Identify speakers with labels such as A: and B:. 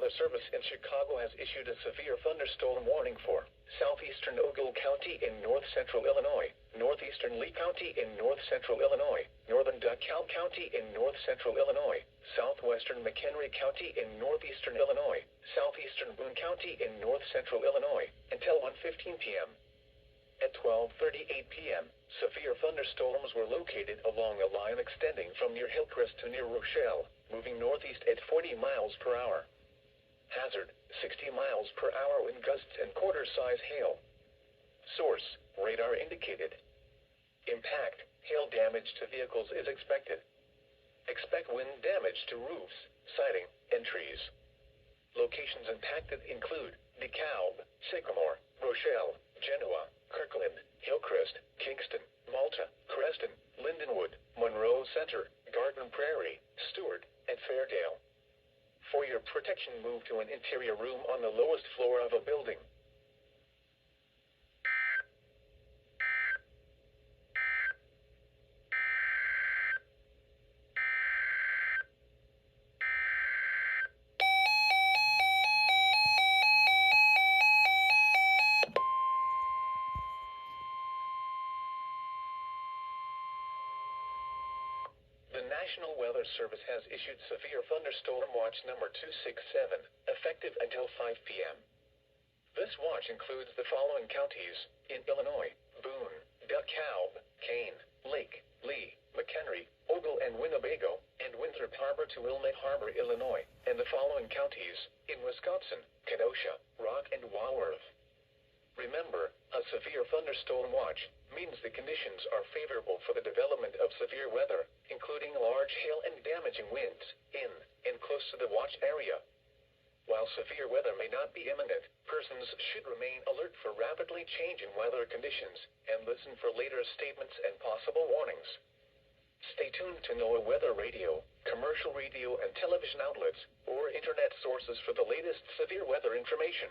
A: Weather Service in Chicago has issued a severe thunderstorm warning for southeastern Ogle County in north-central Illinois, northeastern Lee County in north-central Illinois, northern DeKalb County in north-central Illinois, southwestern McHenry County in northeastern Illinois, southeastern Boone County in north-central Illinois, until 1:15 p.m. At 12:38 p.m., severe thunderstorms were located along a line extending from near Hillcrest to near Rochelle, moving northeast at 40 miles per hour. Hazard, 60 miles per hour wind gusts and quarter-size hail. Source, radar indicated. Impact, hail damage to vehicles is expected. Expect wind damage to roofs, siding, and trees. Locations impacted include DeKalb, Sycamore, Rochelle, Genoa, Kirkland, Hillcrest, Kingston, Malta, Creston, Lindenwood, Monroe Center, Garden Prairie, Stewart, and Fairdale. For your protection, move to an interior room on the lowest floor of a building. The National Weather Service has issued Severe Thunderstorm Watch number 267, effective until 5 p.m. This watch includes the following counties in Illinois: Boone, DeKalb, Kane, Lake, Lee, McHenry, Ogle, and Winnebago, and Winthrop Harbor to Wilmette Harbor, Illinois, and the following counties in Wisconsin: Kenosha, Rock, and Walworth. Remember, a severe thunderstorm watch means the conditions are favorable for the development of severe weather, including large hail and damaging winds, in and close to the watch area. While severe weather may not be imminent, persons should remain alert for rapidly changing weather conditions and listen for later statements and possible warnings. Stay tuned to NOAA Weather Radio, commercial radio and television outlets, or internet sources for the latest severe weather information.